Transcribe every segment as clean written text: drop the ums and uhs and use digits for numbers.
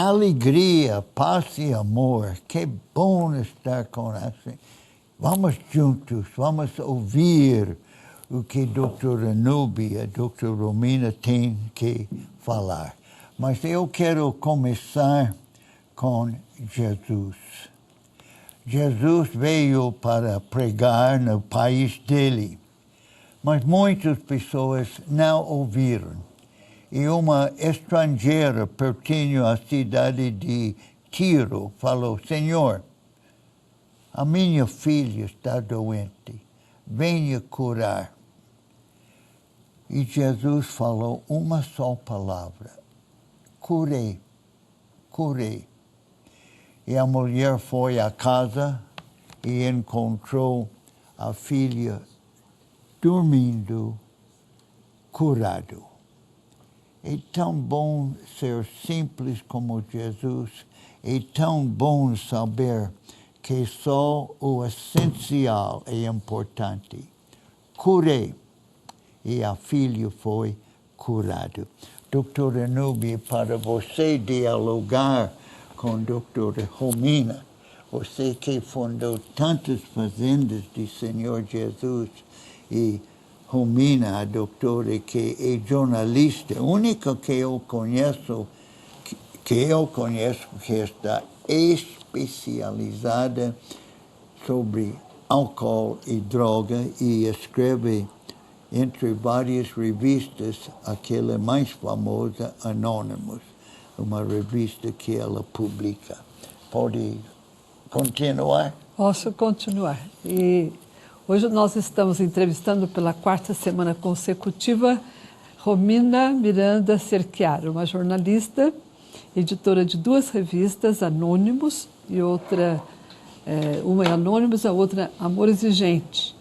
alegria, paz e amor. Que bom estar com assim. Vamos juntos, vamos ouvir o que a doutora Núbia, a doutora Romina tem que falar. Mas eu quero começar com Jesus. Jesus veio para pregar no país dele, mas muitas pessoas não ouviram. E uma estrangeira pertinho à cidade de Tiro falou: Senhor, a minha filha está doente, venha curar. E Jesus falou uma só palavra: curei, curei. E a mulher foi à casa e encontrou a filha dormindo, curado. É tão bom ser simples como Jesus. É tão bom saber que só o essencial é importante. Curei. E a filha foi curada. Doutora Núbia, para você dialogar com a doutora Romina, você que fundou tantas fazendas de Senhor Jesus, e Romina, a doutora que é jornalista, a única que eu conheço que está especializada sobre álcool e droga e escreve entre várias revistas, aquela mais famosa, Anonymous, uma revista que ela publica. Pode continuar? Posso continuar. E hoje nós estamos entrevistando pela 4ª semana consecutiva Romina Miranda Cerchiaro, uma jornalista, editora de 2 revistas, Anônimos, e outra, uma é Anônimos, a outra Amor Exigente.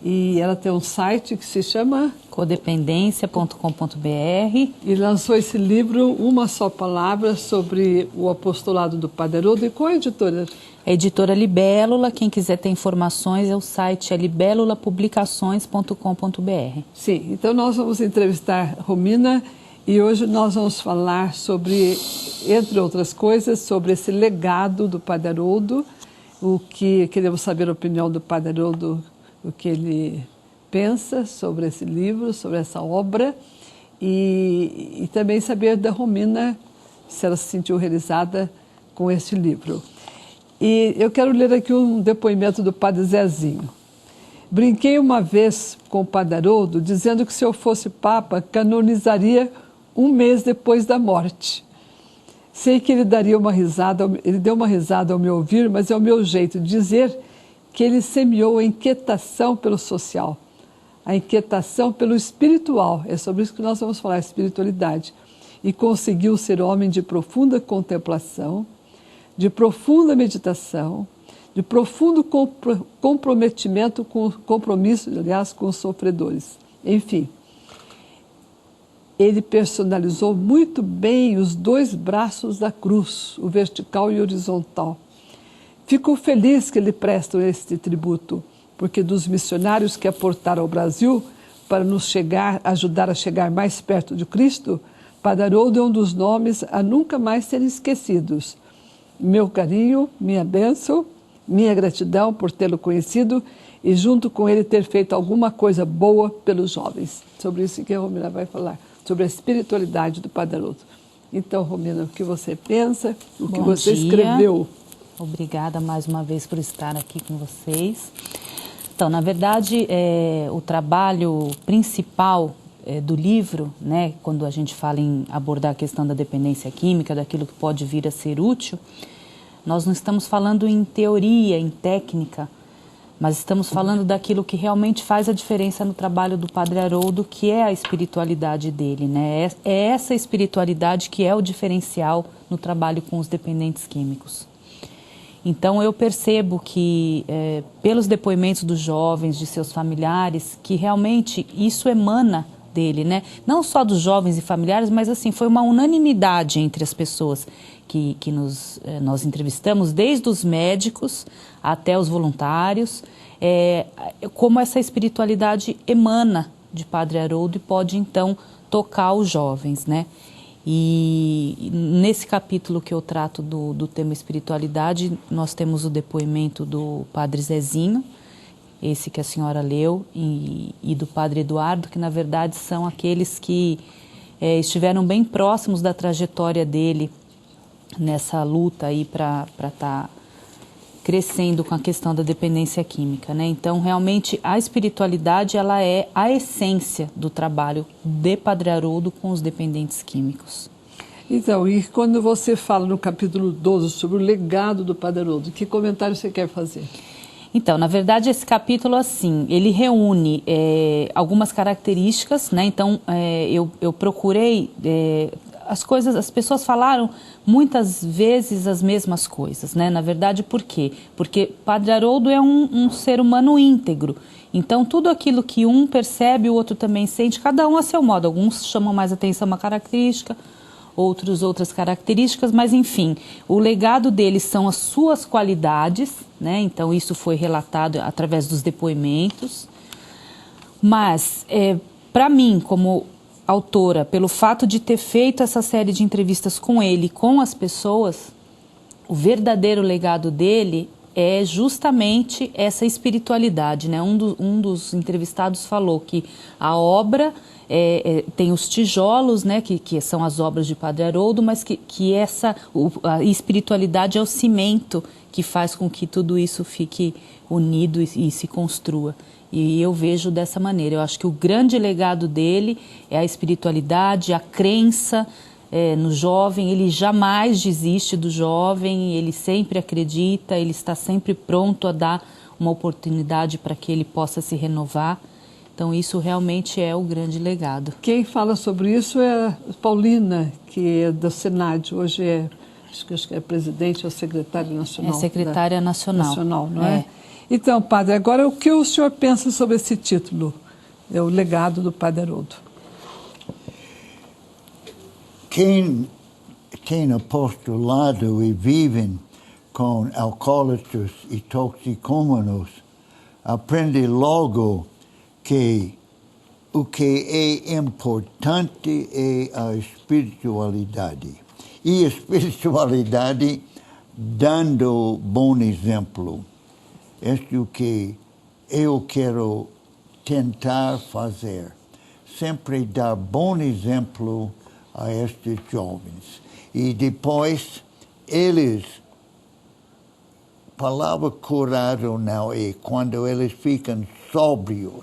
E ela tem um site que se chama codependência.com.br e lançou esse livro, Uma Só Palavra, sobre o apostolado do Padre Haroldo. E qual é a editora? A editora Libélula. Quem quiser ter informações, o site é libélulapublicações.com.br. Sim, então nós vamos entrevistar Romina e hoje nós vamos falar sobre, entre outras coisas, sobre esse legado do Padre Haroldo, o que queremos saber a opinião do Padre Haroldo, o que ele pensa sobre esse livro, sobre essa obra, e também saber da Romina se ela se sentiu realizada com esse livro. E eu quero ler aqui um depoimento do Padre Zezinho. Brinquei uma vez com o Padre Haroldo dizendo que se eu fosse Papa, canonizaria 1 mês depois da morte. Sei que ele daria uma risada, ele deu uma risada ao me ouvir, mas é o meu jeito de dizer que ele semeou a inquietação pelo social, a inquietação pelo espiritual. É sobre isso que nós vamos falar, espiritualidade. E conseguiu ser homem de profunda contemplação, de profunda meditação, de profundo comprometimento, compromisso, aliás, com os sofredores. Enfim, ele personalizou muito bem os 2 braços da cruz, o vertical e o horizontal. Fico feliz que lhe prestam este tributo, porque dos missionários que aportaram ao Brasil para nos ajudar a chegar mais perto de Cristo, Padre Haroldo é um dos nomes a nunca mais serem esquecidos. Meu carinho, minha bênção, minha gratidão por tê-lo conhecido e junto com ele ter feito alguma coisa boa pelos jovens. Sobre isso que a Romina vai falar, sobre a espiritualidade do Padre Haroldo. Então, Romina, o que você pensa, o que você escreveu? Obrigada mais uma vez por estar aqui com vocês. Então, na verdade, o trabalho principal do livro, né, quando a gente fala em abordar a questão da dependência química, daquilo que pode vir a ser útil, nós não estamos falando em teoria, em técnica, mas estamos falando daquilo que realmente faz a diferença no trabalho do Padre Haroldo, que é a espiritualidade dele, né? É essa espiritualidade que é o diferencial no trabalho com os dependentes químicos. Então eu percebo que, pelos depoimentos dos jovens, de seus familiares, que realmente isso emana dele, né? Não só dos jovens e familiares, mas assim, foi uma unanimidade entre as pessoas que nós entrevistamos, desde os médicos até os voluntários, como essa espiritualidade emana de Padre Haroldo e pode então tocar os jovens, né? E nesse capítulo que eu trato do tema espiritualidade, nós temos o depoimento do Padre Zezinho, esse que a senhora leu, e do Padre Eduardo, que na verdade são aqueles que estiveram bem próximos da trajetória dele nessa luta aí para estar crescendo com a questão da dependência química, né? Então, realmente, a espiritualidade, ela é a essência do trabalho de Padre Haroldo com os dependentes químicos. Então, e quando você fala no capítulo 12 sobre o legado do Padre Haroldo, que comentário você quer fazer? Então, na verdade, esse capítulo, assim, ele reúne algumas características, né? Então, eu procurei... as pessoas falaram muitas vezes as mesmas coisas, né? Na verdade, por quê? Porque Padre Haroldo é um ser humano íntegro. Então, tudo aquilo que um percebe, o outro também sente, cada um a seu modo. Alguns chamam mais atenção a uma característica, outros outras características, mas enfim, o legado deles são as suas qualidades, né? Então, isso foi relatado através dos depoimentos. Mas, para mim, como autora, pelo fato de ter feito essa série de entrevistas com ele, com as pessoas, o verdadeiro legado dele é justamente essa espiritualidade, né? Um dos entrevistados falou que a obra tem os tijolos, né? Que são as obras de Padre Haroldo, mas que a espiritualidade é o cimento que faz com que tudo isso fique unido e se construa. E eu vejo dessa maneira. Eu acho que o grande legado dele é a espiritualidade, a crença no jovem. Ele jamais desiste do jovem, ele sempre acredita, ele está sempre pronto a dar uma oportunidade para que ele possa se renovar. Então, isso realmente é o grande legado. Quem fala sobre isso é a Paulina, que é do Senado. Hoje acho que é presidente ou secretária nacional. É secretária nacional. Não é? Então, padre, agora o que o senhor pensa sobre esse título? É o legado do Padre Haroldo. Quem tem apostolado e vivem com alcoólatras e toxicômanos aprende logo que o que é importante é a espiritualidade. E a espiritualidade dando bom exemplo. Este é o que eu quero tentar fazer. Sempre dar bom exemplo a estes jovens. E depois, eles, palavra curado não é quando eles ficam sóbrios,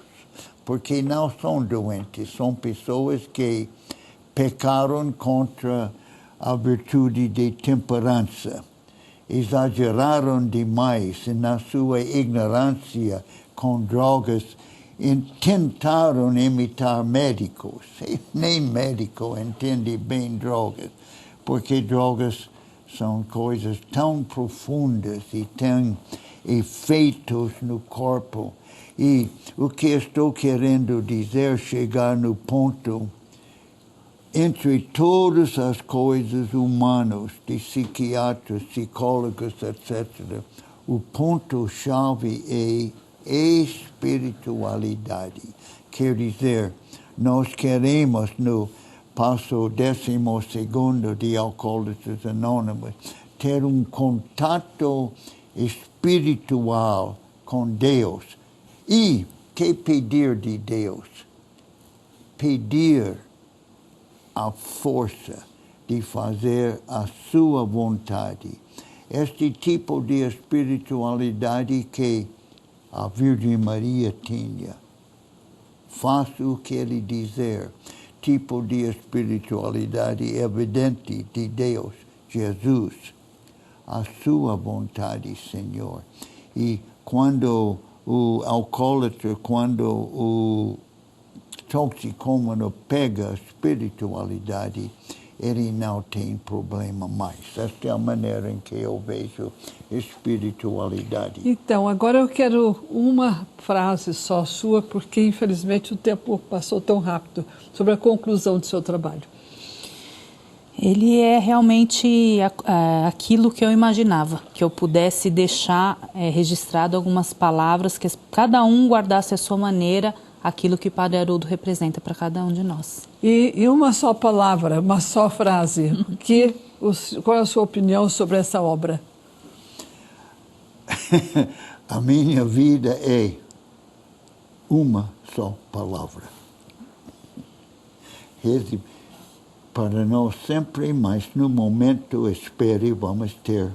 porque não são doentes, são pessoas que pecaram contra a virtude de temperança. Exageraram demais na sua ignorância com drogas e tentaram imitar médicos. Nem médico entende bem drogas, porque drogas são coisas tão profundas e têm efeitos no corpo. E o que estou querendo dizer, chegar no ponto, entre todas as coisas humanas, de psiquiatras, psicólogos, etc., o ponto-chave é espiritualidade. Quer dizer, nós queremos, no passo 12º de Alcoólatras Anônimos, ter um contato espiritual com Deus. E que pedir de Deus? Pedir a força de fazer a sua vontade. Este tipo de espiritualidade que a Virgem Maria tinha. Faça o que ele dizer. Tipo de espiritualidade evidente de Deus, Jesus. A sua vontade, Senhor. E quando o alcoólatra, quando o toxicômano pega a espiritualidade, ele não tem problema mais. Esta é a maneira em que eu vejo espiritualidade. Então, agora eu quero uma frase só sua, porque infelizmente o tempo passou tão rápido, sobre a conclusão do seu trabalho. Ele é realmente aquilo que eu imaginava, que eu pudesse deixar registrado algumas palavras, que cada um guardasse a sua maneira aquilo que o Padre Haroldo representa para cada um de nós. E uma só palavra, uma só frase, qual é a sua opinião sobre essa obra? A minha vida é uma só palavra. Reze para nós sempre, mas no momento espere vamos ter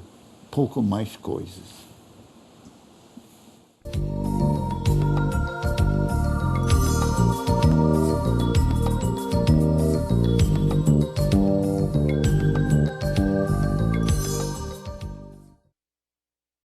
pouco mais coisas.